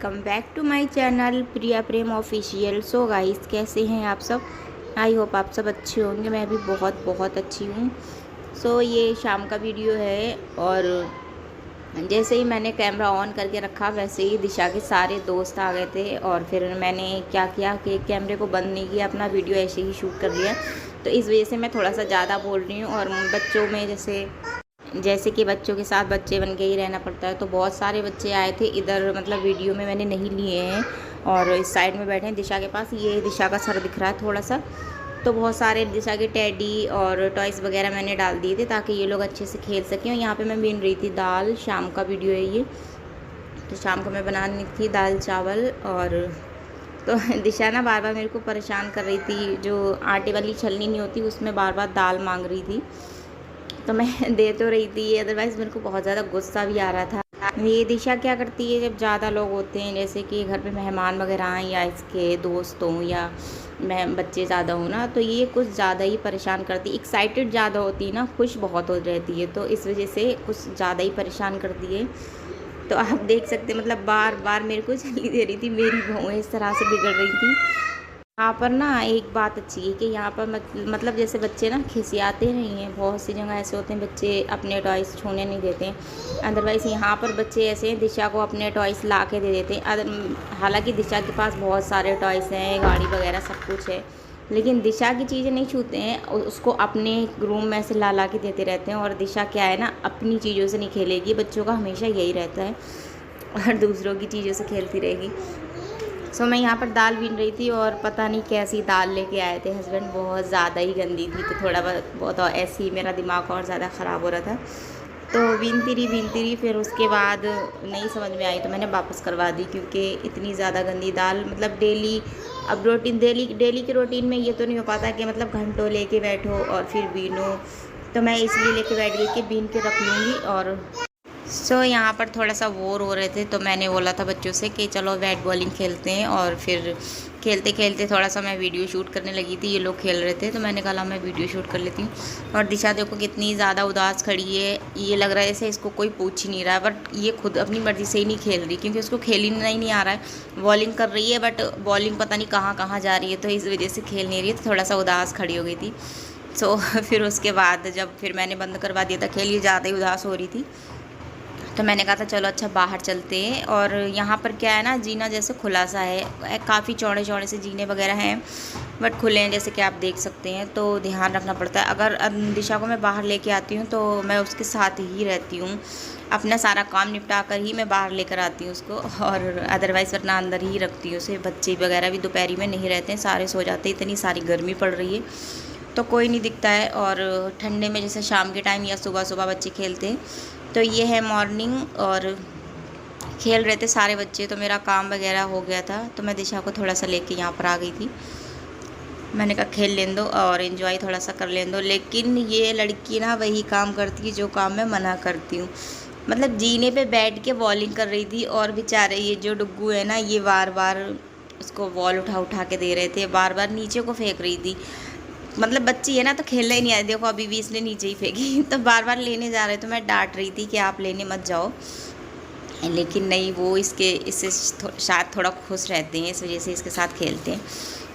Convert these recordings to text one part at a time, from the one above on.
Welcome back to my channel Priya Prem official. So guys, कैसे हैं आप सब? आई होप आप सब अच्छे होंगे। मैं भी बहुत बहुत अच्छी हूँ। सो ये शाम का वीडियो है और जैसे ही मैंने कैमरा ऑन करके रखा वैसे ही दिशा के सारे दोस्त आ गए थे और फिर मैंने क्या किया कि कैमरे को बंद नहीं किया, अपना वीडियो ऐसे ही शूट कर लिया। तो इस वजह से मैं थोड़ा सा ज़्यादा बोल रही हूँ और बच्चों में जैसे कि बच्चों के साथ बच्चे बन के ही रहना पड़ता है। तो बहुत सारे बच्चे आए थे इधर, मतलब वीडियो में मैंने नहीं लिए हैं और इस साइड में बैठे हैं दिशा के पास। ये दिशा का सर दिख रहा है थोड़ा सा। तो बहुत सारे दिशा के टेडी और टॉयज़ वगैरह मैंने डाल दिए थे ताकि ये लोग अच्छे से खेल सकें। और यहाँ पे मैं बीन रही थी दाल, शाम का वीडियो है ये। तो शाम को मैं बनानी थी दाल चावल और तो दिशा ना बार बार मेरे को परेशान कर रही थी। जो आटे वाली छलनी नहीं होती उसमें बार बार दाल मांग रही थी, तो मैं दे तो रही थी। अदरवाइज़ मेरे को बहुत ज़्यादा गुस्सा भी आ रहा था। ये दिशा क्या करती है, जब ज़्यादा लोग होते हैं, जैसे कि घर पे मेहमान वगैरह आए या इसके दोस्त हों या मैं बच्चे ज़्यादा हों ना, तो ये कुछ ज़्यादा ही परेशान करती है। एक्साइटेड ज़्यादा होती है ना, खुश बहुत हो रहती है, तो इस वजह से कुछ ज़्यादा ही परेशान करती है। तो आप देख सकते हैं, मतलब बार बार मेरे को छलनी दे रही थी। मेरी बहू इस तरह से बिगड़ रही थी। यहाँ पर ना एक बात अच्छी है कि यहाँ पर मतलब जैसे बच्चे ना खिसियाते नहीं हैं। बहुत सी जगह ऐसे होते हैं बच्चे अपने टॉयज़ छूने नहीं देते हैं। अदरवाइज़ यहाँ पर बच्चे ऐसे हैं, दिशा को अपने टॉयज़ ला के दे देते हैं। हालांकि दिशा के पास बहुत सारे टॉयज़ हैं, गाड़ी वगैरह सब कुछ है, लेकिन दिशा की चीज़ें नहीं छूते हैं। उसको अपने रूम में से ला के देते रहते हैं। और दिशा क्या है ना, अपनी चीज़ों से नहीं खेलेगी। बच्चों का हमेशा यही रहता है और दूसरों की चीज़ों से खेलती रहेगी। सो मैं यहाँ पर दाल बीन रही थी और पता नहीं कैसी दाल लेके आए थे हस्बैंड। बहुत ज़्यादा ही गंदी थी, तो थोड़ा बहुत ऐसे ही मेरा दिमाग और ज़्यादा ख़राब हो रहा था। तो बीनती रही, फिर उसके बाद नहीं समझ में आई तो मैंने वापस करवा दी, क्योंकि इतनी ज़्यादा गंदी दाल, मतलब डेली अब रूटीन डेली के रूटीन में ये तो नहीं हो पाता कि मतलब घंटों लेके बैठो और फिर बीनो। तो मैं इसलिए लेके बैठ गई कि बीन के रख लूँगी। और यहाँ पर थोड़ा सा बोर हो रहे थे, तो मैंने बोला था बच्चों से कि चलो बैट बॉलिंग खेलते हैं। और फिर खेलते खेलते थोड़ा सा मैं वीडियो शूट करने लगी थी। ये लोग खेल रहे थे तो मैंने कहा मैं वीडियो शूट कर लेती हूँ। और दिशा देखो कितनी ज़्यादा उदास खड़ी है। ये लग रहा है जैसे इसको कोई पूछ ही नहीं रहा है, बट ये खुद अपनी मर्ज़ी से ही नहीं खेल रही, क्योंकि उसको खेल ही नहीं आ रहा है। बॉलिंग कर रही है बट बॉलिंग पता नहीं कहाँ कहाँ जा रही है, तो इस वजह से खेल नहीं रही है। तो थोड़ा सा उदास खड़ी हो गई थी। फिर उसके बाद जब फिर मैंने बंद करवा दिया था खेल, ये ज़्यादा ही उदास हो रही थी, तो मैंने कहा था चलो अच्छा बाहर चलते हैं। और यहाँ पर क्या है ना, जीना जैसे खुला सा है, काफ़ी चौड़े चौड़े से जीने वगैरह हैं, बट खुले हैं जैसे कि आप देख सकते हैं। तो ध्यान रखना पड़ता है। अगर दिशा को मैं बाहर लेके आती हूँ तो मैं उसके साथ ही रहती हूँ, अपना सारा काम निपटा कर ही मैं बाहर लेकर आती हूँ उसको। और अदरवाइज़ वरना अंदर ही रखती हूँ उसे। बच्चे वगैरह भी दोपहरी में नहीं रहते हैं, सारे सो जाते हैं, इतनी सारी गर्मी पड़ रही है तो कोई नहीं दिखता है। और ठंडे में जैसे शाम के टाइम या सुबह सुबह बच्चे खेलते हैं। तो ये है मॉर्निंग और खेल रहे थे सारे बच्चे। तो मेरा काम वगैरह हो गया था, तो मैं दिशा को थोड़ा सा लेके यहाँ पर आ गई थी। मैंने कहा खेल लें दो और एंजॉय थोड़ा सा कर लें दो। लेकिन ये लड़की ना वही काम करती है जो काम मैं मना करती हूँ। मतलब जीने पे बैठ के बॉलिंग कर रही थी और बेचारे ये जो डुग्गू है ना, ये बार बार उसको बॉल उठा के दे रहे थे, बार बार नीचे को फेंक रही थी। मतलब बच्ची है ना तो खेलना ही नहीं आया। देखो अभी भी इसने नीचे ही फेंकी तो बार बार लेने जा रहे, तो मैं डांट रही थी कि आप लेने मत जाओ, लेकिन नहीं, वो इससे शायद थोड़ा खुश रहते हैं, इस वजह से इसके साथ खेलते हैं।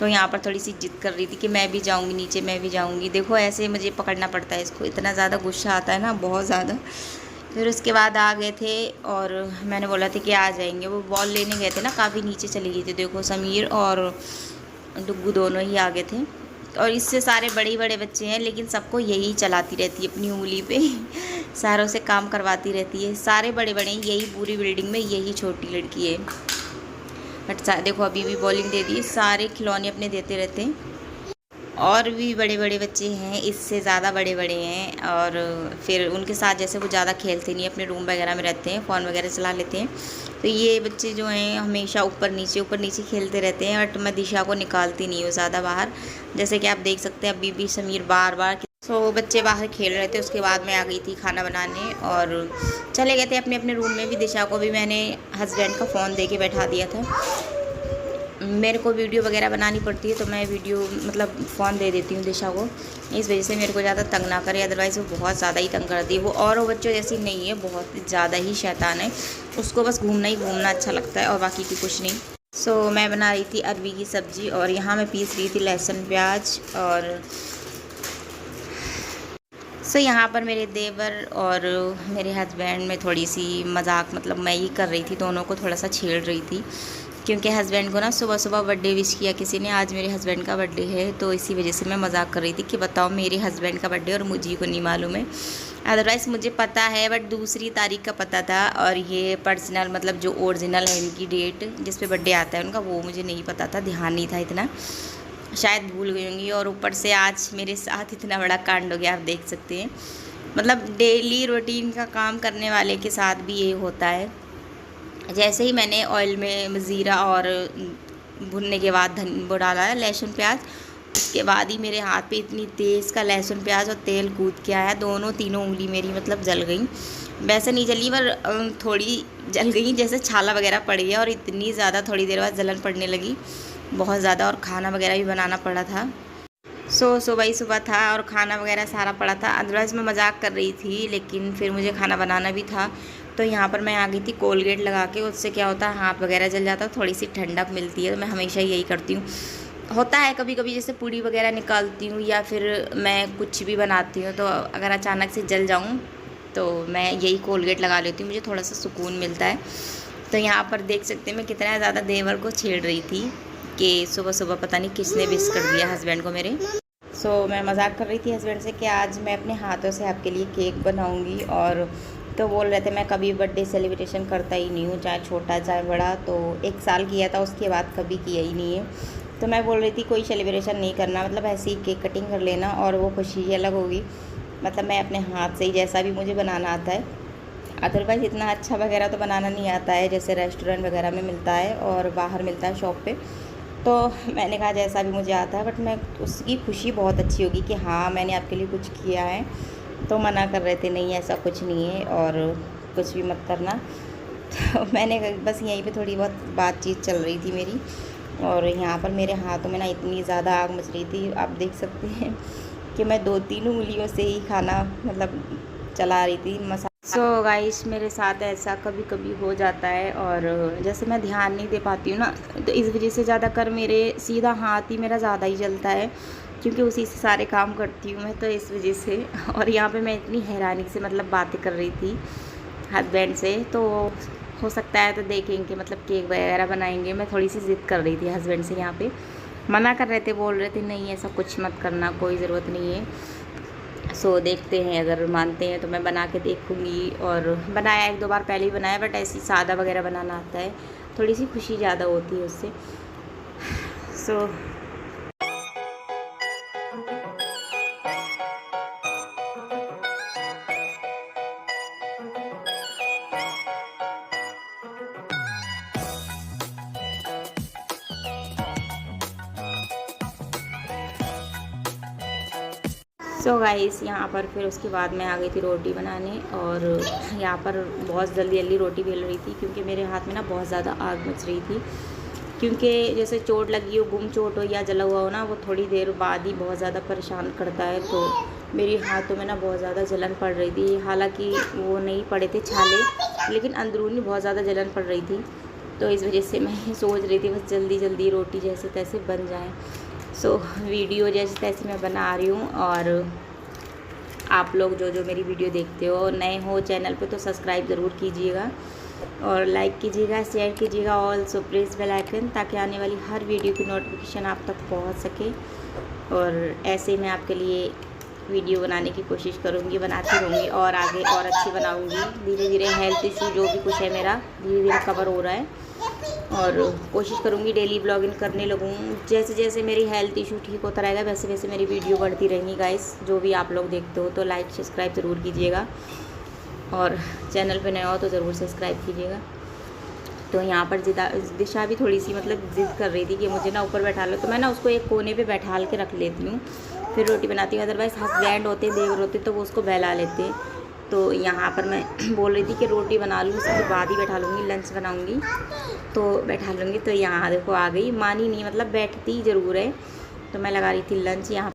तो यहाँ पर थोड़ी सी जिद कर रही थी कि मैं भी जाऊँगी नीचे, मैं भी जाऊँगी। देखो ऐसे मुझे पकड़ना पड़ता है इसको, इतना ज़्यादा गुस्सा आता है ना, बहुत ज़्यादा। फिर उसके बाद आ गए थे और मैंने बोला था कि आ जाएंगे। वो बॉल लेने गए थे ना, काफ़ी नीचे चली गई थी। देखो समीर और डुग्गू दोनों ही आ गए थे। और इससे सारे बड़े बड़े बच्चे हैं, लेकिन सबको यही चलाती रहती है अपनी उंगली पे सारों से काम करवाती रहती है। सारे बड़े बड़े हैं, यही पूरी बिल्डिंग में यही छोटी लड़की है। बट देखो अभी भी बॉलिंग दे दी। सारे खिलौने अपने देते रहते हैं। और भी बड़े बड़े बच्चे हैं, इससे ज़्यादा बड़े बड़े हैं। और फिर उनके साथ जैसे वो ज़्यादा खेलते नहीं, अपने रूम वगैरह में रहते हैं, फ़ोन वगैरह चला लेते हैं। तो ये बच्चे जो हैं हमेशा ऊपर नीचे खेलते रहते हैं। बट मैं दिशा को निकालती नहीं हूँ ज़्यादा बाहर, जैसे कि आप देख सकते हैं। अभी भी समीर बार बार बच्चे बाहर खेल रहे थे। उसके बाद मैं आ गई थी खाना बनाने और चले गए थे अपने अपने रूम में भी। दिशा को भी मैंने हस्बैंड का फ़ोन दे के बैठा दिया था। मेरे को वीडियो वगैरह बनानी पड़ती है तो मैं वीडियो मतलब फ़ोन दे देती हूँ दिशा को, इस वजह से मेरे को ज़्यादा तंग ना करे, अदरवाइज़ वो बहुत ज़्यादा ही तंग करती है। वो और वो बच्चों जैसी नहीं है, बहुत ज़्यादा ही शैतान है, उसको बस घूमना ही घूमना अच्छा लगता है और बाकी की कुछ नहीं। सो मैं बना रही थी अरबी की सब्ज़ी और यहाँ मैं पीस रही थी लहसुन प्याज। और सो यहाँ पर मेरे देवर और मेरे हस्बैंड में थोड़ी सी मजाक मतलब मैं ही कर रही थी, दोनों को थोड़ा सा छेड़ रही थी, क्योंकि हस्बैंड को ना सुबह सुबह बर्थडे विश किया किसी ने, आज मेरे हस्बैंड का बर्थडे है, तो इसी वजह से मैं मजाक कर रही थी कि बताओ मेरे हस्बैंड का बर्थडे और मुझे को नहीं मालूम है। अदरवाइज़ मुझे पता है, बट दूसरी तारीख का पता था, और ये पर्सनल मतलब जो ओरिजिनल है इनकी डेट जिस पे बर्थडे आता है उनका, वो मुझे नहीं पता था, ध्यान नहीं था इतना, शायद भूल गई होंगी। और ऊपर से आज मेरे साथ इतना बड़ा कांड हो गया, आप देख सकते हैं। मतलब डेली रूटीन का काम करने वाले के साथ भी ये होता है। जैसे ही मैंने ऑयल में ज़ीरा और भुनने के बाद वो डाला है लहसुन प्याज, उसके बाद ही मेरे हाथ पे इतनी तेज़ का लहसुन प्याज और तेल कूद के आया, दोनों तीनों उंगली मेरी मतलब जल गई। वैसे नहीं जली पर थोड़ी जल गई, जैसे छाला वगैरह पड़ गया, और इतनी ज़्यादा थोड़ी देर बाद जलन पड़ने लगी बहुत ज़्यादा, और खाना वगैरह भी बनाना पड़ा था। सुबह ही सुबह था और खाना वगैरह सारा पड़ा था। अदरवाइज़ मैं मजाक कर रही थी, लेकिन फिर मुझे खाना बनाना भी था, तो यहाँ पर मैं आ गई थी कोलगेट लगा के। उससे क्या होता है, हाथ वगैरह जल जाता है, थोड़ी सी ठंडक मिलती है, तो मैं हमेशा यही करती हूँ। होता है कभी कभी जैसे पूड़ी वगैरह निकालती हूँ या फिर मैं कुछ भी बनाती हूँ, तो अगर अचानक से जल जाऊँ तो मैं यही कोलगेट लगा लेती हूँ, मुझे थोड़ा सा सुकून मिलता है। तो यहाँ पर देख सकते हैं मैं कितना ज़्यादा देवर को छेड़ रही थी कि सुबह सुबह पता नहीं किसने विश कर दिया हस्बैंड को मेरे। मैं मजाक कर रही थी हस्बैंड से कि आज मैं अपने हाथों से आपके लिए केक बनाऊंगी, और तो बोल रहे थे मैं कभी बर्थडे सेलिब्रेशन करता ही नहीं हूँ, चाहे छोटा चाहे बड़ा, तो 1 साल किया था, उसके बाद कभी किया ही नहीं है। तो मैं बोल रही थी कोई सेलिब्रेशन नहीं करना, मतलब ऐसे ही केक कटिंग कर लेना और वो खुशी ही अलग होगी। मतलब मैं अपने हाथ से ही जैसा भी मुझे बनाना आता है, अदरवाइज़ इतना अच्छा वगैरह तो बनाना नहीं आता है जैसे रेस्टोरेंट वगैरह में मिलता है और बाहर मिलता है शॉप पे। तो मैंने कहा जैसा भी मुझे आता है, बट मैं उसकी खुशी बहुत अच्छी होगी कि हाँ मैंने आपके लिए कुछ किया है। तो मना कर रहे थे नहीं ऐसा कुछ नहीं है और कुछ भी मत करना। तो मैंने बस यहीं पे थोड़ी बहुत बातचीत चल रही थी मेरी, और यहाँ पर मेरे हाथों में ना इतनी ज़्यादा आग मच रही थी, आप देख सकते हैं कि मैं 2-3 उंगलियों से ही खाना मतलब चला रही थी मसाला। गाइस मेरे साथ ऐसा कभी कभी हो जाता है, और जैसे मैं ध्यान नहीं दे पाती हूँ ना, तो इस वजह से ज़्यादातर मेरे सीधा हाथ ही मेरा ज़्यादा ही जलता है, क्योंकि उसी से सारे काम करती हूँ मैं, तो इस वजह से। और यहाँ पे मैं इतनी हैरानी से मतलब बातें कर रही थी हस्बैंड से, तो हो सकता है तो देखेंगे मतलब केक वगैरह बनाएंगे। मैं थोड़ी सी ज़िद कर रही थी हस्बैंड से, यहाँ पे मना कर रहे थे, बोल रहे थे नहीं ऐसा कुछ मत करना, कोई ज़रूरत नहीं है। देखते हैं, अगर मानते हैं तो मैं बना के देखूँगी। और बनाया 1-2 बार पहले ही बनाया, बट ऐसी सादा वगैरह बनाना आता है, थोड़ी सी खुशी ज़्यादा होती है उससे। गाइस यहाँ पर फिर उसके बाद मैं आ गई थी रोटी बनाने, और यहाँ पर बहुत जल्दी जल्दी रोटी बेल रही थी, क्योंकि मेरे हाथ में ना बहुत ज़्यादा आग मच रही थी। क्योंकि जैसे चोट लगी हो, गुम चोट हो या जला हुआ हो ना, वो थोड़ी देर बाद ही बहुत ज़्यादा परेशान करता है। तो मेरी हाथों में ना बहुत ज़्यादा जलन पड़ रही थी, हालांकि वो नहीं पड़े थे छाले, लेकिन अंदरूनी बहुत ज़्यादा जलन पड़ रही थी। तो इस वजह से मैं सोच रही थी बस जल्दी जल्दी रोटी जैसे तैसे बन जाए। वीडियो जैसे तैसे मैं बना रही हूँ, और आप लोग जो मेरी वीडियो देखते हो, नए हो चैनल पे, तो सब्सक्राइब ज़रूर कीजिएगा और लाइक कीजिएगा, शेयर कीजिएगा, ऑल्सो प्रेस बेल आइकन, ताकि आने वाली हर वीडियो की नोटिफिकेशन आप तक पहुंच सके। और ऐसे मैं आपके लिए वीडियो बनाने की कोशिश करूँगी, बनाती रहूँगी, और आगे और अच्छी बनाऊँगी। धीरे धीरे हेल्थ इशू जो भी कुछ है मेरा धीरे धीरे कवर हो रहा है, और कोशिश करूँगी डेली ब्लॉगिंग करने लगूँ। जैसे जैसे मेरी हेल्थ इशू ठीक होता रहेगा, वैसे वैसे मेरी वीडियो बढ़ती रहेंगी। गाइस जो भी आप लोग देखते हो तो लाइक सब्सक्राइब ज़रूर कीजिएगा, और चैनल पे नया हो तो ज़रूर सब्सक्राइब कीजिएगा। तो यहाँ पर दिशा भी थोड़ी सी मतलब ज़िद कर रही थी कि मुझे ना ऊपर बैठा लो, तो मैं ना उसको एक कोने पे बैठाल के रख लेती हूँ, फिर रोटी बनाती हूँ। अदरवाइज़ हस्बैंड होते, देवर होते, तो वो उसको बहला लेते। तो यहाँ पर मैं बोल रही थी कि रोटी बना लूँ, उसके बाद ही बैठा लूँगी, लंच बनाऊँगी तो बैठा लूँगी। तो यहाँ देखो आ गई, मानी नहीं, मतलब बैठती ज़रूर है। तो मैं लगा रही थी लंच यहाँ